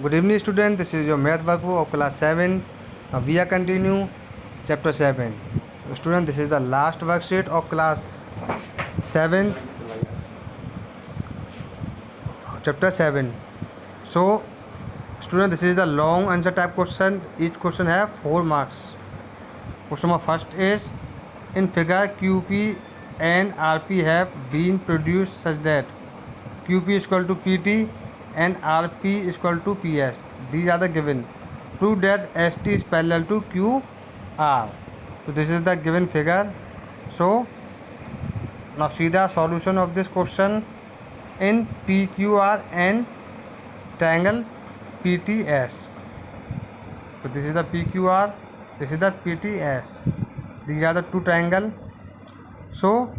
Good evening, student. This is your math workbook of class 7. We are continue chapter 7. Student, this is the last worksheet of class 7, chapter 7. So, student, this is the long answer type question. Each question have 4 marks. Question number first is, in figure QP and RP have been produced such that QP is equal to PT and RP is equal to PS. These are the given. Prove that ST is parallel to QR. So this is the given figure. So now see the solution of this question in PQR and triangle PTS. So this is the PQR, this is the PTS. These are the two triangle. So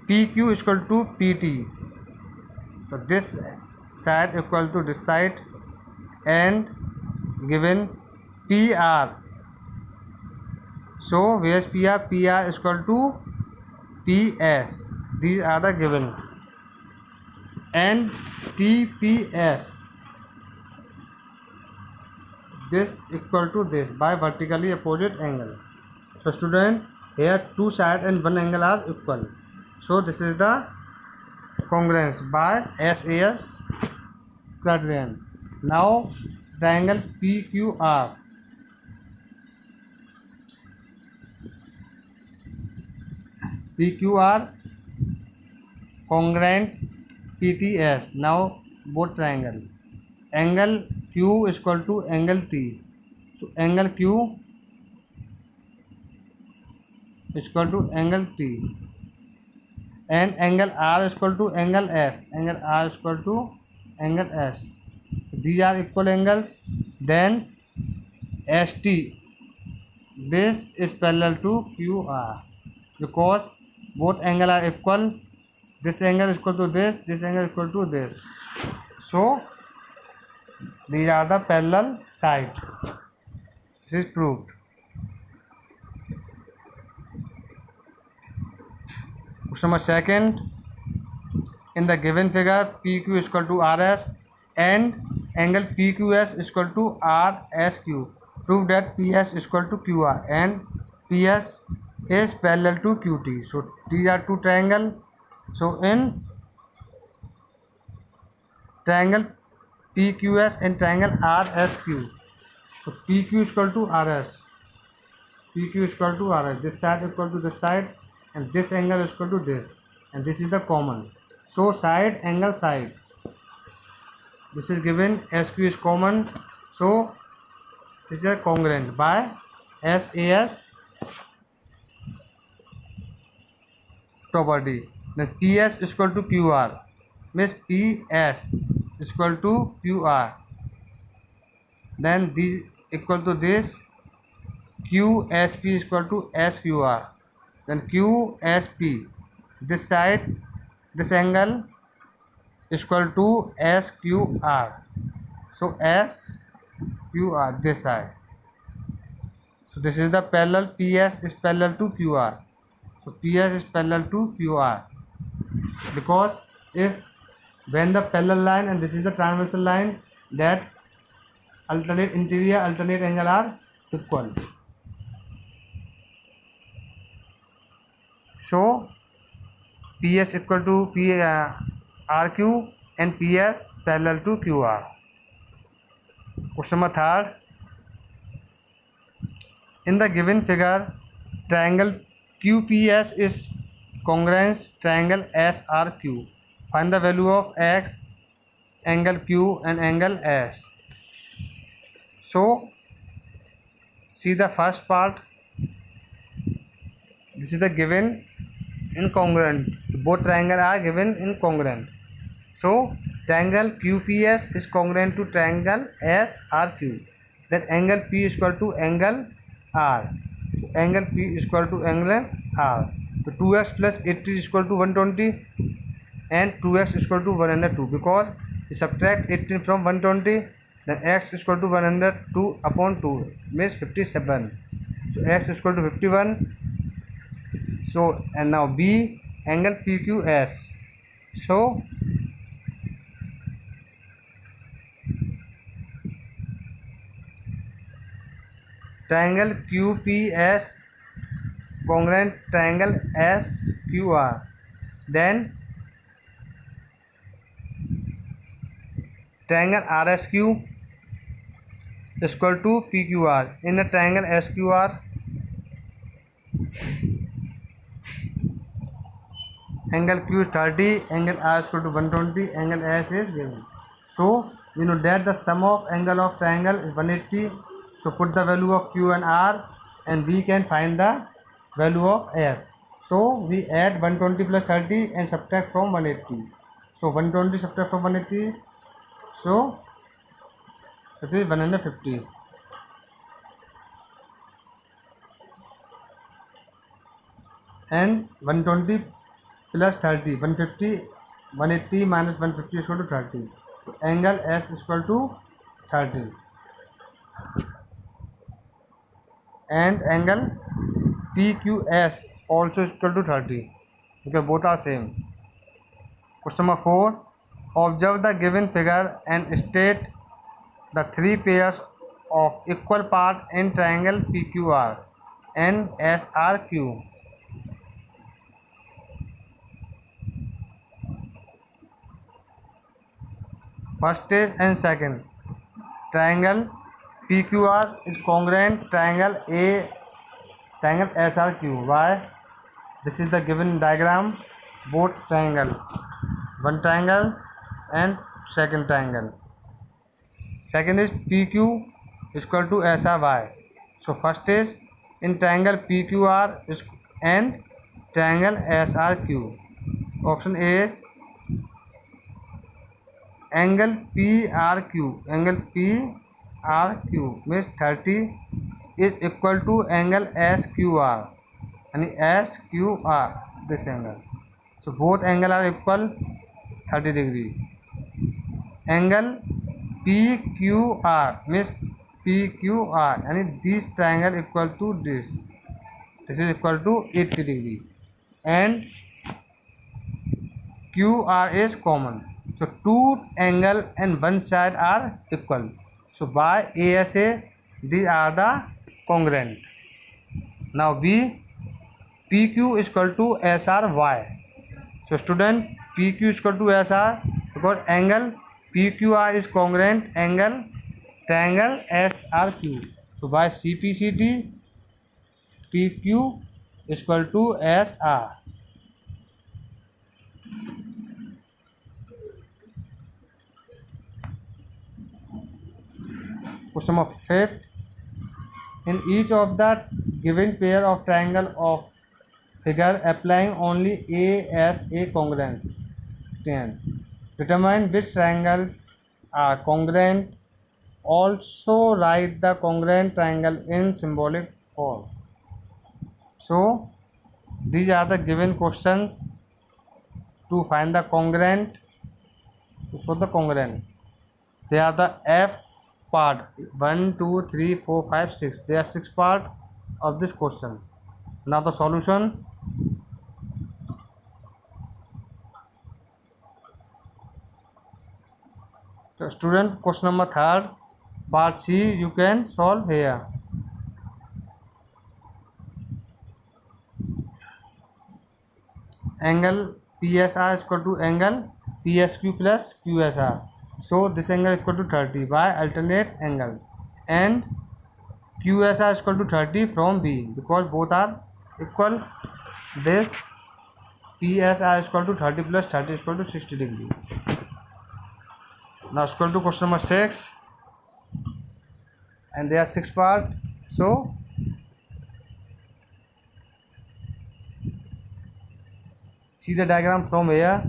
PQ is equal to PT. So this side equal to this side and given PR. So where is PR? PR is equal to PS. These are the given. And TPS. This equal to this by vertically opposite angle. So student, here two side and one angle are equal. So this is the congruence by SAS criterion. Now triangle PQR. PQR congruent PTS. Now both triangle. Angle Q is equal to angle T. So angle Q is equal to angle T. And angle R is equal to angle S. Angle R is equal to angle S. These are equal angles. Then ST. This is parallel to QR. Because both angles are equal. This angle is equal to this. This angle is equal to this. So these are the parallel side. This is proved. Question number second. In the given figure, PQ is equal to RS and angle PQS is equal to RSQ. Prove that PS is equal to QR and PS is parallel to QT. So these are two triangle. So in triangle PQS and triangle RSQ. So PQ is equal to RS. PQ is equal to RS. This side is equal to this side and this angle is equal to this. And this is the common. So side, angle, side. This is given. SQ is common. So this is a congruent by SAS property. Then PS is equal to QR. Means PS is equal to QR. Then this equal to this. QSP is equal to SQR. Then QSP. This side, this angle is equal to SQR. So SQR this side. So this is the parallel. PS is parallel to QR. So PS is parallel to QR. Because if when the parallel line and this is the transversal line, that alternate interior, alternate angle are equal. So PS equal to RQ and PS parallel to QR. Question number third. In the given figure, triangle QPS is congruent triangle SRQ. Find the value of X, angle Q and angle S. So see the first part. This is the given incongruent. Both triangle are given incongruent. So triangle QPS is congruent to triangle SRQ. Then angle P is equal to angle R. So angle P is equal to angle R. So 2x plus 80 is equal to 120 and 2x is equal to 102. Because we subtract 18 from 120, then x is equal to 102 upon 2 means 57. So x is equal to 51. So and now B, angle PQS. So triangle QPS congruent triangle SQR. Then triangle RSQ is equal to PQR. In the triangle SQR, angle Q is 30, angle R is equal to 120, angle S is given. So we know that the sum of angle of triangle is 180. So put the value of Q and R, and we can find the value of S. So we add 120 plus 30 and subtract from 180. So 120 subtract from 180, so it is 150. And 120 plus 30, 150, 180 minus 150 is equal to 30. So angle S is equal to 30. And angle PQS also is equal to 30, because both are same. Question number 4. Observe the given figure and state the three pairs of equal part in triangle PQR and SRQ. First is and second. Triangle PQR is congruent triangle SRQ. Why? This is the given diagram. Both triangle, one triangle and second triangle. Second is PQ is equal to SRY. So first is in triangle PQR and triangle SRQ. Option A is angle PRQ. Angle PRQ means 30 is equal to angle SQR. And SQR, this angle. So both angle are equal 30 degree. Angle PQR means PQR, and this triangle equal to this. This is equal to 80 degree. And QR is common. So two angle and one side are equal. So by ASA, these are the congruent. Now B, PQ is equal to SRY. So student, PQ is equal to SR because angle PQR is congruent angle triangle SRQ. So by CPCT, PQ is equal to SR. Question number 5. In each of the given pair of triangle of figure, applying only A as a congruence. 10. Determine which triangles are congruent. Also write the congruent triangle in symbolic form. So these are the given questions to find the congruent, to show the congruent. They are the F part 1, 2, 3, 4, 5, 6. There are 6 parts of this question. Now the solution. So student, question number 3, part C, you can solve here. Angle PSR is equal to angle PSQ plus QSR. So this angle is equal to 30 by alternate angles, and QSR is equal to 30 from B because both are equal. This PSR is equal to 30 plus 30 is equal to 60 degree. Now scroll to question number 6, and there are 6 parts. So see the diagram from here.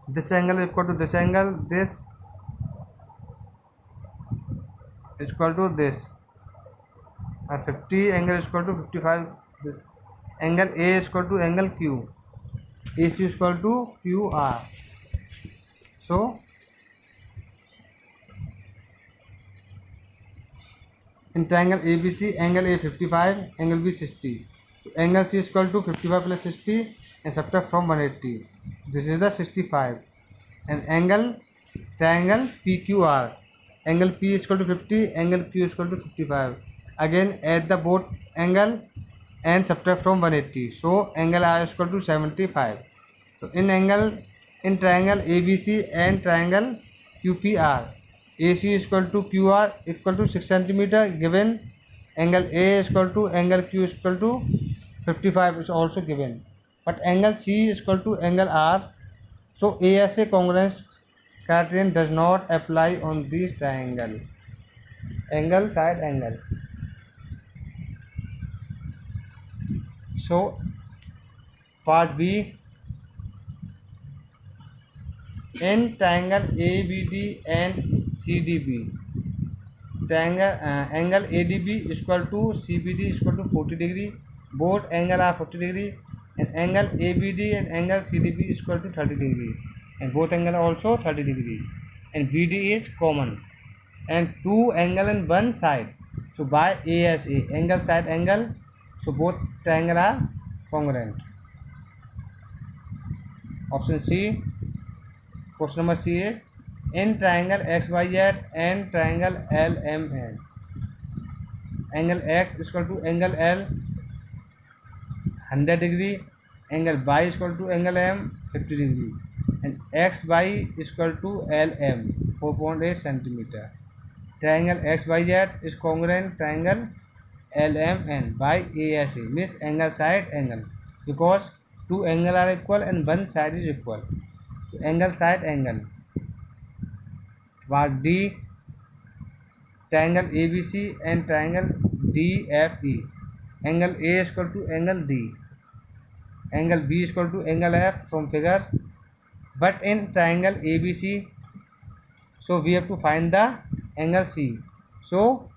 This angle is equal to this angle, this is equal to this, and 50 angle is equal to 55. This angle A is equal to angle Q. AC is equal to QR. So in triangle ABC, angle A 55, angle B 60. So angle C is equal to 55 plus 60 and subtract from 180. This is the 65. And angle triangle PQR, angle P is equal to 50, angle Q is equal to 55. Again add the both angle and subtract from 180. So angle R is equal to 75. So in triangle ABC and triangle QPR, AC is equal to QR equal to 6 centimeter given. Angle A is equal to angle Q is equal to 55 is also given. But angle C is equal to angle R. So ASA congruence criterion does not apply on this triangle. Angle side angle. So part B, in triangle ABD and CDB, angle ADB is equal to CBD is equal to 40 degree. Both angle are 40 degree, and angle ABD and angle CDB is equal to 30 degree, and both angle are also 30 degree, and BD is common, and two angle on one side. So by ASA, angle side angle, so both triangle are congruent. Option C. Question number C is, in triangle XYZ and triangle LMN, angle X is equal to angle L 100 degree, angle Y is equal to angle M 50 degree, and XY is equal to LM 4.8 centimeter. Triangle XYZ is congruent triangle LMN by ASA, means angle side angle, because two angle are equal and one side is equal. So angle side angle. Part D, triangle ABC and triangle DFE, angle A is equal to angle D, angle B is equal to angle F from figure. But in triangle ABC, so we have to find the angle C. So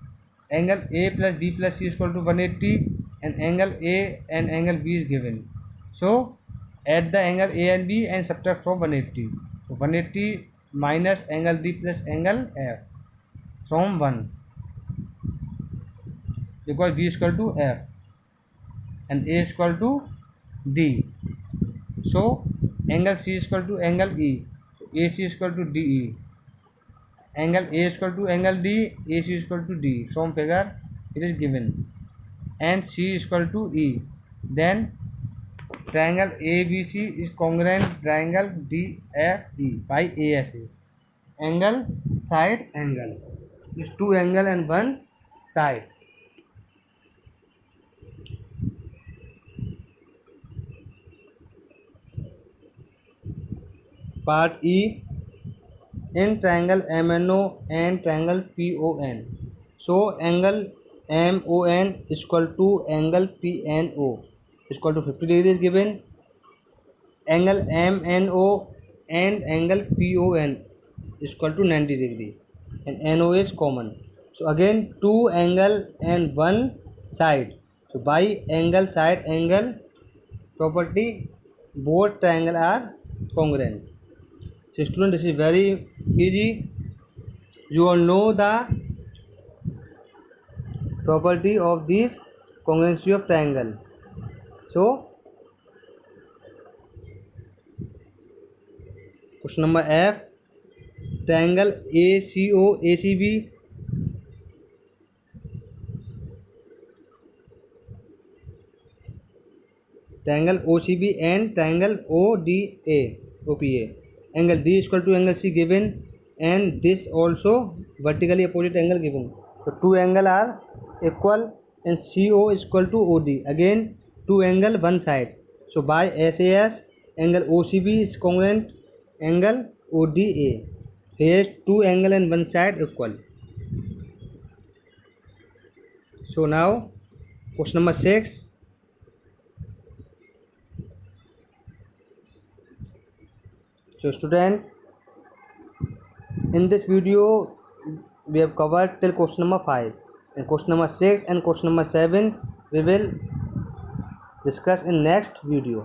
angle A plus B plus C is equal to 180, and angle A and angle B is given. So add the angle A and B and subtract from 180. So 180 minus angle D plus angle F from 1, because B is equal to F and A is equal to D. So angle C is equal to angle E. So AC is equal to DE. Angle A is equal to angle D, AC is equal to D. From figure it is given. And C is equal to E. Then triangle ABC is congruent triangle DFE by ASA. Angle side angle. It's two angle and one side. Part E, in triangle MNO and triangle PON. So angle MON is equal to angle PNO is equal to 50 degrees given. Angle MNO and angle PON is equal to 90 degree, and NO is common. So again two angle and one side. So by angle side angle property, both triangle are congruent. So student, this is very easy. You all know the property of this congruency of triangle. So question number F, triangle ACO ACB, triangle OCB and triangle ODA OPA. Angle D is equal to angle C given, and this also vertically opposite angle given. So two angle are equal and CO is equal to OD. Again two angle one side. So by SAS angle OCB is congruent angle ODA. Here two angle and one side equal. So now question number 6. So student, in this video we have covered till question number 5, and question number 6 and question number 7 we will discuss in next video.